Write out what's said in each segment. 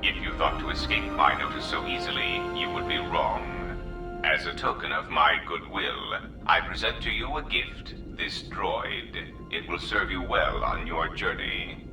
If you thought to escape my notice so easily, you would be wrong. As a token of my goodwill, I present to you a gift, this droid. It will serve you well on your journey.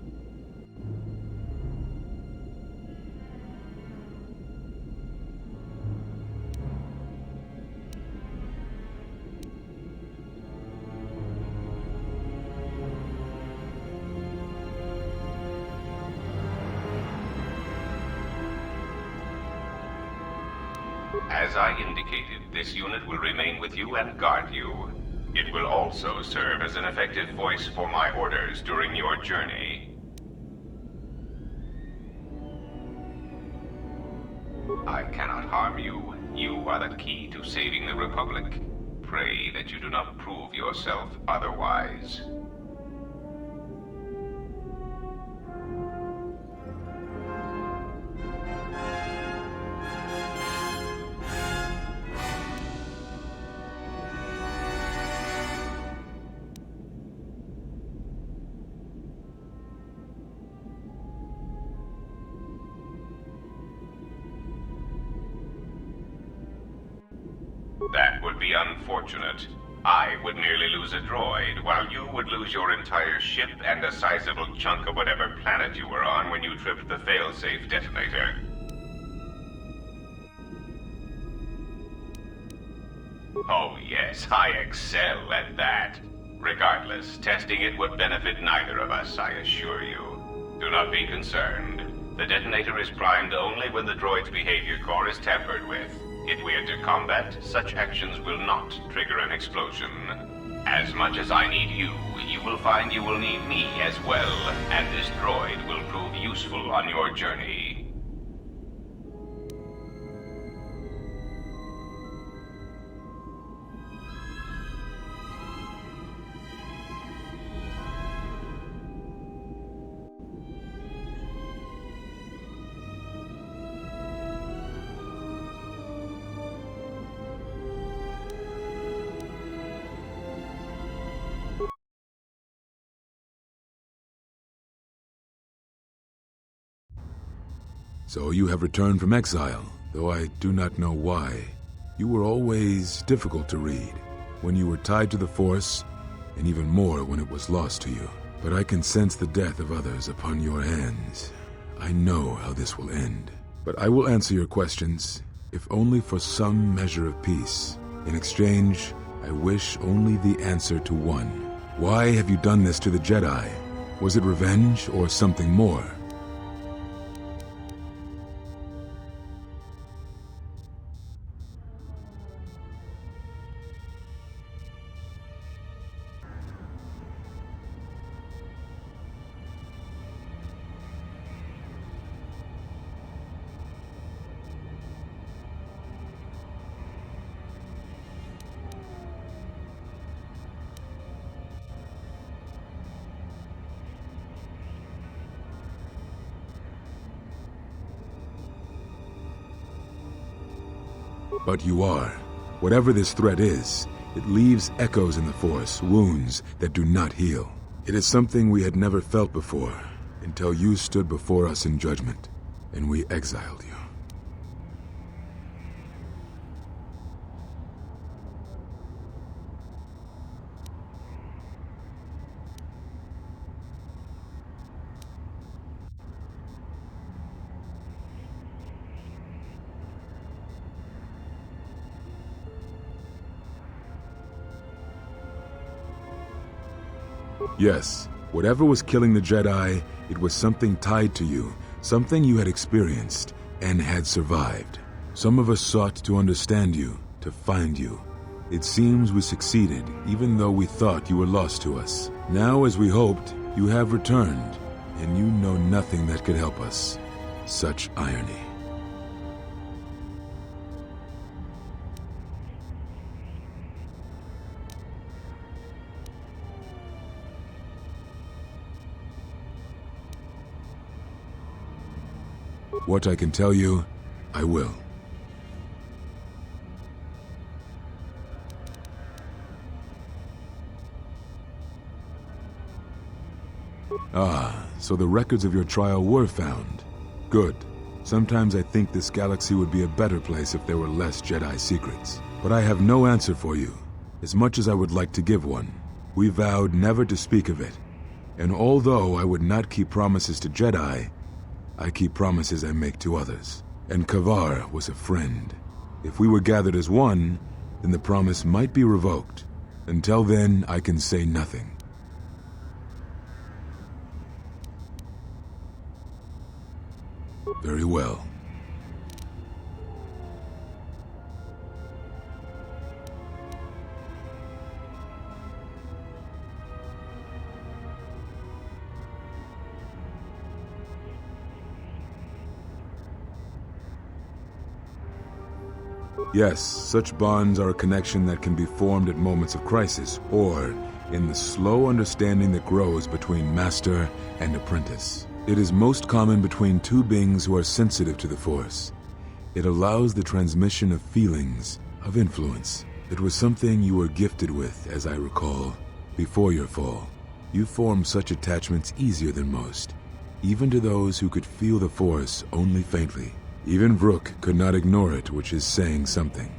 As I indicated, this unit will remain with you and guard you. It will also serve as an effective voice for my orders during your journey. I cannot harm you. You are the key to saving the Republic. Pray that you do not prove yourself otherwise. That would be unfortunate. I would nearly lose a droid, while you would lose your entire ship and a sizable chunk of whatever planet you were on when you tripped the failsafe detonator. Oh yes, I excel at that. Regardless, testing it would benefit neither of us, I assure you. Do not be concerned. The detonator is primed only when the droid's behavior core is tampered with. If we enter combat, such actions will not trigger an explosion. As much as I need you, you will find you will need me as well, and this droid will prove useful on your journey. So you have returned from exile, though I do not know why. You were always difficult to read, when you were tied to the Force, and even more when it was lost to you. But I can sense the death of others upon your hands. I know how this will end. But I will answer your questions, if only for some measure of peace. In exchange, I wish only the answer to one. Why have you done this to the Jedi? Was it revenge or something more? But you are. Whatever this threat is, it leaves echoes in the Force, wounds that do not heal. It is something we had never felt before, until you stood before us in judgment, and we exiled you. Yes, whatever was killing the Jedi, it was something tied to you, something you had experienced and had survived. Some of us sought to understand you, to find you. It seems we succeeded, even though we thought you were lost to us. Now, as we hoped, you have returned, and you know nothing that could help us. Such irony. What I can tell you, I will. Ah, so the records of your trial were found. Good. Sometimes I think this galaxy would be a better place if there were less Jedi secrets. But I have no answer for you, as much as I would like to give one. We vowed never to speak of it. And although I would not keep promises to Jedi, I keep promises I make to others. And KotOR was a friend. If we were gathered as one, then the promise might be revoked. Until then, I can say nothing. Very well. Yes, such bonds are a connection that can be formed at moments of crisis, or in the slow understanding that grows between master and apprentice. It is most common between two beings who are sensitive to the Force. It allows the transmission of feelings, of influence. It was something you were gifted with, as I recall, before your fall. You formed such attachments easier than most, even to those who could feel the Force only faintly. Even Vrook could not ignore it, which is saying something.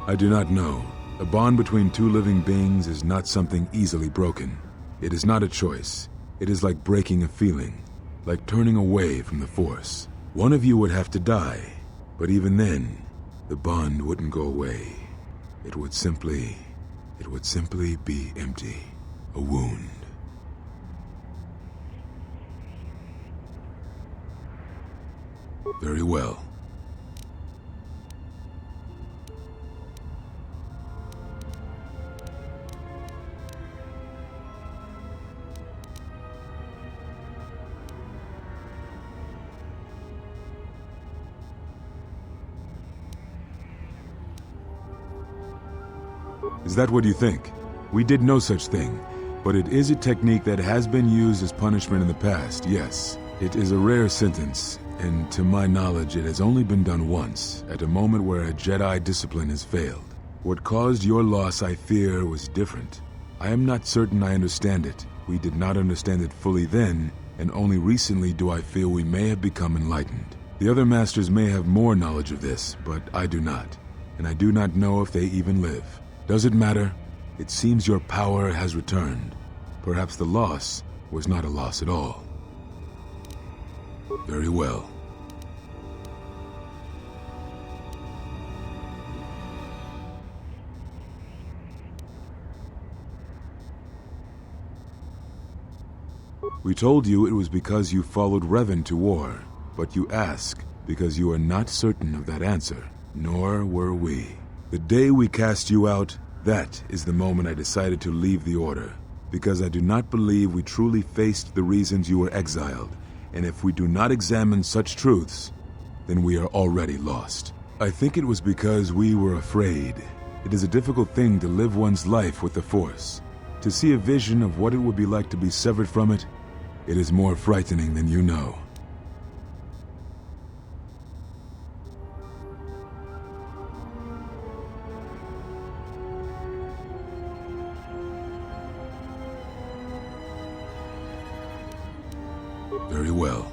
I do not know. A bond between two living beings is not something easily broken. It is not a choice. It is like breaking a feeling, like turning away from the Force. One of you would have to die, but even then, the bond wouldn't go away. It would simply be empty. A wound. Very well. Is that what you think? We did no such thing, but it is a technique that has been used as punishment in the past, yes. It is a rare sentence, and to my knowledge it has only been done once, at a moment where a Jedi discipline has failed. What caused your loss, I fear, was different. I am not certain I understand it. We did not understand it fully then, and only recently do I feel we may have become enlightened. The other masters may have more knowledge of this, but I do not, and I do not know if they even live. Does it matter? It seems your power has returned. Perhaps the loss was not a loss at all. Very well. We told you it was because you followed Revan to war, but you ask because you are not certain of that answer, nor were we. The day we cast you out, that is the moment I decided to leave the Order, because I do not believe we truly faced the reasons you were exiled, and if we do not examine such truths, then we are already lost. I think it was because we were afraid. It is a difficult thing to live one's life with the Force. To see a vision of what it would be like to be severed from it, it is more frightening than you know. Very well.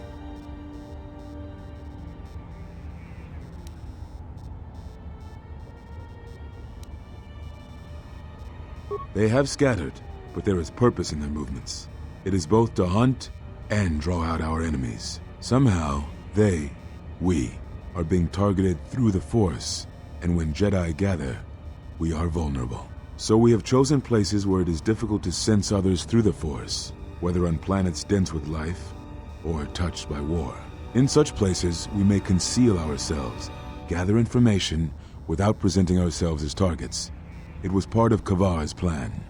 They have scattered, but there is purpose in their movements. It is both to hunt and draw out our enemies. Somehow, we, are being targeted through the Force, and when Jedi gather, we are vulnerable. So we have chosen places where it is difficult to sense others through the Force, whether on planets dense with life, or touched by war. In such places, we may conceal ourselves, gather information, without presenting ourselves as targets. It was part of KotOR's plan.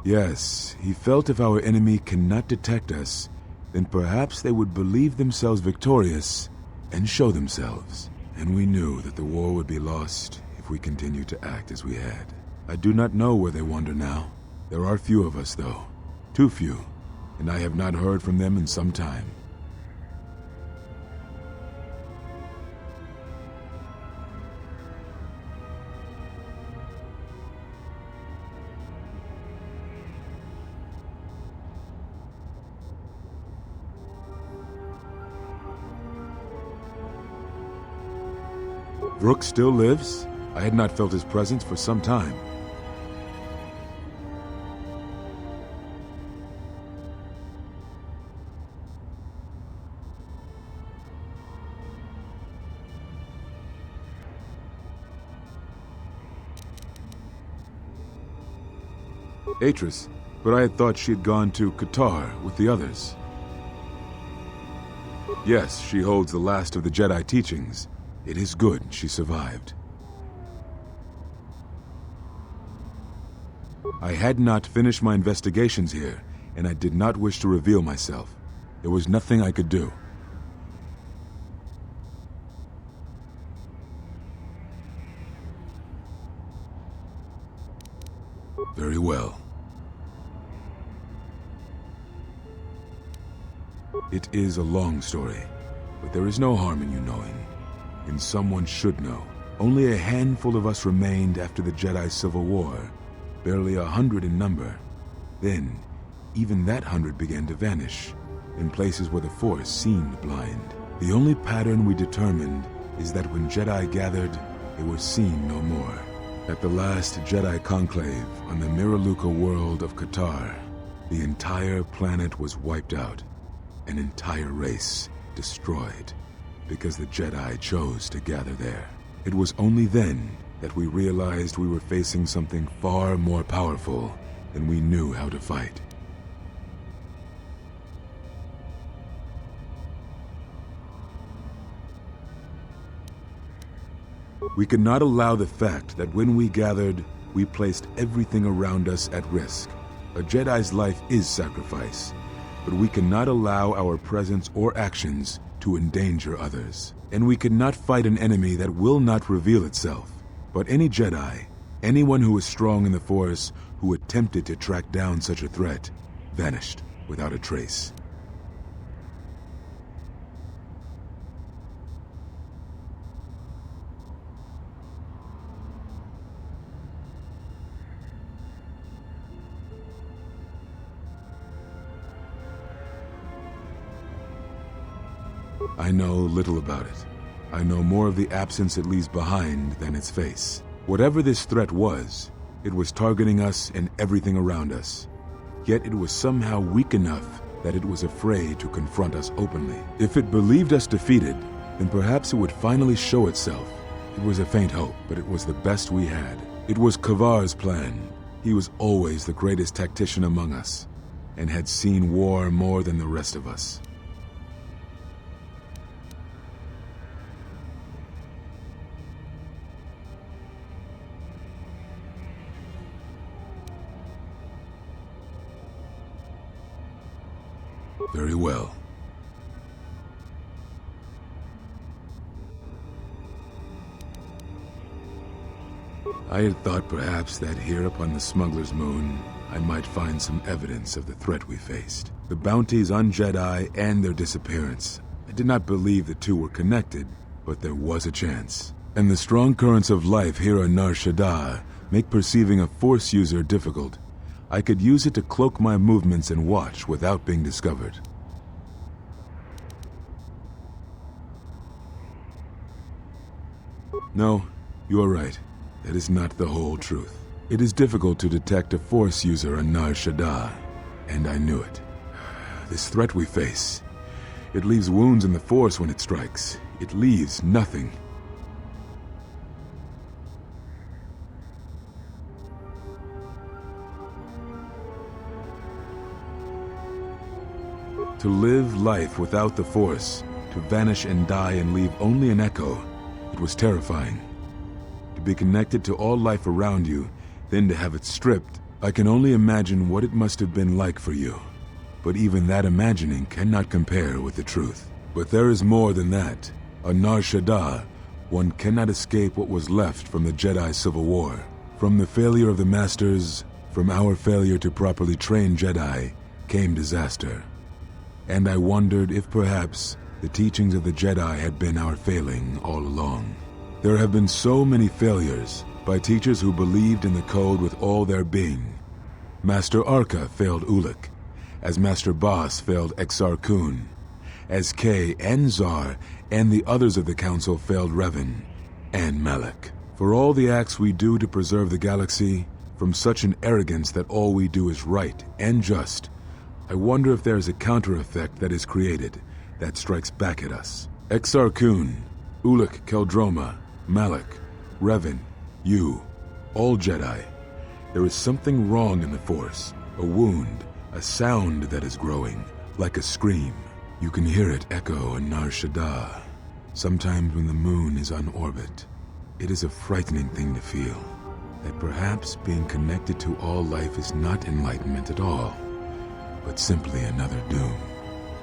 Yes, he felt if our enemy cannot detect us, then perhaps they would believe themselves victorious and show themselves. And we knew that the war would be lost if we continued to act as we had. I do not know where they wander now. There are few of us, though. Too few, and I have not heard from them in some time. Rook still lives? I had not felt his presence for some time. Atris, but I had thought she had gone to KotOR with the others. Yes, she holds the last of the Jedi teachings. It is good she survived. I had not finished my investigations here, and I did not wish to reveal myself. There was nothing I could do. Very well. It is a long story, but there is no harm in you knowing. And someone should know. Only a handful of us remained after the Jedi Civil War, barely 100 in number. Then, even that 100 began to vanish, in places where the Force seemed blind. The only pattern we determined is that when Jedi gathered, they were seen no more. At the last Jedi conclave on the Miraluka world of KotOR, the entire planet was wiped out, an entire race destroyed, because the Jedi chose to gather there. It was only then that we realized we were facing something far more powerful than we knew how to fight. We could not allow the fact that when we gathered, we placed everything around us at risk. A Jedi's life is sacrifice, but we cannot allow our presence or actions to endanger others. And we cannot fight an enemy that will not reveal itself. But any Jedi, anyone who is strong in the Force, who attempted to track down such a threat, vanished without a trace. I know little about it. I know more of the absence it leaves behind than its face. Whatever this threat was, it was targeting us and everything around us. Yet it was somehow weak enough that it was afraid to confront us openly. If it believed us defeated, then perhaps it would finally show itself. It was a faint hope, but it was the best we had. It was Kavar's plan. He was always the greatest tactician among us, and had seen war more than the rest of us. Very well. I had thought perhaps that here upon the Smuggler's Moon, I might find some evidence of the threat we faced. The bounties on Jedi and their disappearance. I did not believe the two were connected, but there was a chance. And the strong currents of life here on Nar Shaddaa make perceiving a Force user difficult. I could use it to cloak my movements and watch without being discovered. No, you are right. That is not the whole truth. It is difficult to detect a Force user on Nar Shaddaa, and I knew it. This threat we face, it leaves wounds in the Force when it strikes. It leaves nothing. To live life without the Force, to vanish and die and leave only an echo, it was terrifying. To be connected to all life around you, then to have it stripped, I can only imagine what it must have been like for you. But even that imagining cannot compare with the truth. But there is more than that. On Nar Shaddaa, One cannot escape what was left from the Jedi Civil War. From the failure of the Masters, from our failure to properly train Jedi, came disaster. And I wondered if perhaps the teachings of the Jedi had been our failing all along. There have been so many failures by teachers who believed in the code with all their being. Master Arca failed Ulik, as Master Boss failed Exar Kun, as Kay and Zar and the others of the Council failed Revan and Malak. For all the acts we do to preserve the galaxy, from such an arrogance that all we do is right and just, I wonder if there is a counter-effect that is created that strikes back at us. Exar Kun, Ulik Keldroma, Malak, Revan, you, all Jedi. There is something wrong in the Force, a wound, a sound that is growing, like a scream. You can hear it echo in Nar Shaddaa. Sometimes when the moon is on orbit, it is a frightening thing to feel, that perhaps being connected to all life is not enlightenment at all, but simply another doom.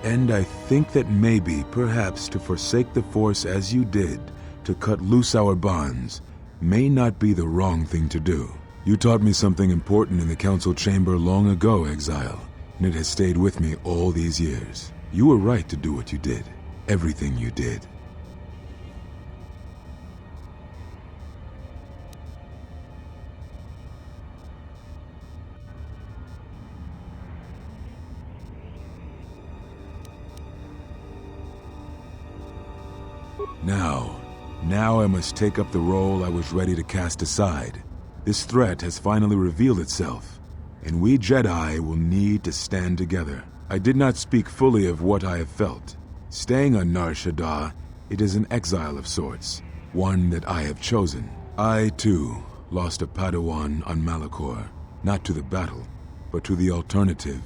And I think that maybe, perhaps, to forsake the Force as you did, to cut loose our bonds, may not be the wrong thing to do. You taught me something important in the Council Chamber long ago, Exile, and it has stayed with me all these years. You were right to do what you did. Everything you did. Now I must take up the role I was ready to cast aside. This threat has finally revealed itself, and we Jedi will need to stand together. I did not speak fully of what I have felt. Staying on Nar Shaddaa, it is an exile of sorts, one that I have chosen. I, too, lost a Padawan on Malachor, not to the battle, but to the alternative,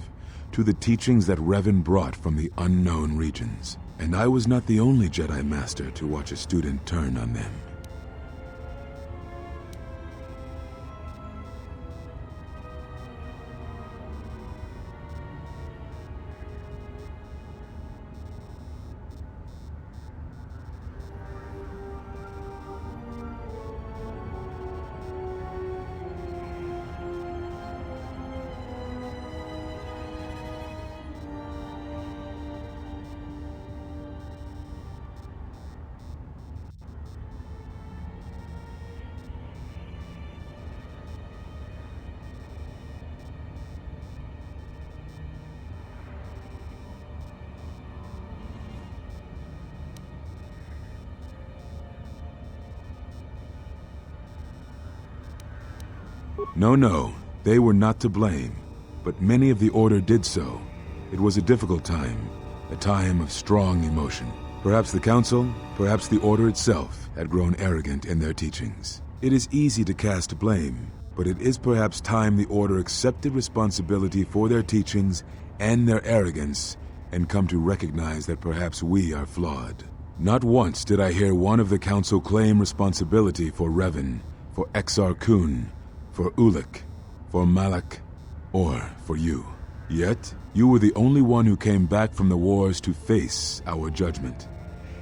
to the teachings that Revan brought from the unknown regions. And I was not the only Jedi Master to watch a student turn on them. No, they were not to blame, but many of the Order did so. It was a difficult time, a time of strong emotion. Perhaps the Council, perhaps the Order itself, had grown arrogant in their teachings. It is easy to cast blame, but it is perhaps time the Order accepted responsibility for their teachings and their arrogance, and come to recognize that perhaps we are flawed. Not once did I hear one of the Council claim responsibility for Revan, for Exar Kun, for Ulik, for Malak, or for you. Yet, you were the only one who came back from the wars to face our judgment.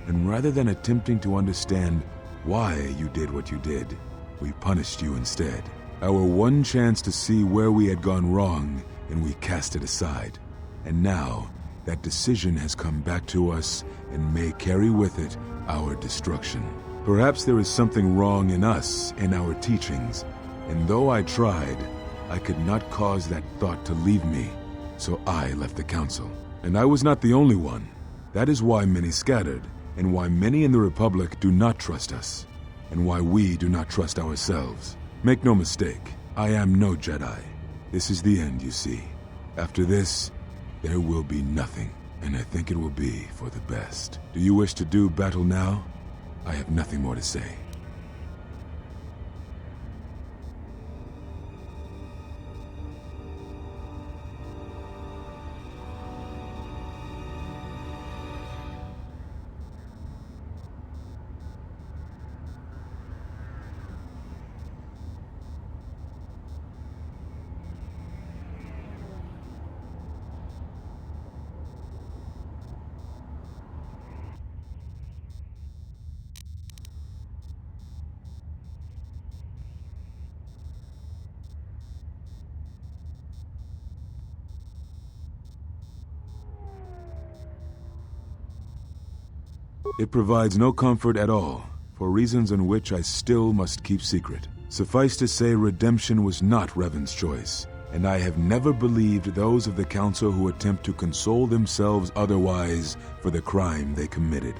And rather than attempting to understand why you did what you did, we punished you instead. Our one chance to see where we had gone wrong, and we cast it aside. And now, that decision has come back to us and may carry with it our destruction. Perhaps there is something wrong in us and our teachings, and though I tried, I could not cause that thought to leave me, so I left the Council. And I was not the only one. That is why many scattered, and why many in the Republic do not trust us, and why we do not trust ourselves. Make no mistake, I am no Jedi. This is the end, you see. After this, there will be nothing, and I think it will be for the best. Do you wish to do battle now? I have nothing more to say. It provides no comfort at all, for reasons in which I still must keep secret. Suffice to say, redemption was not Revan's choice, and I have never believed those of the Council who attempt to console themselves otherwise for the crime they committed.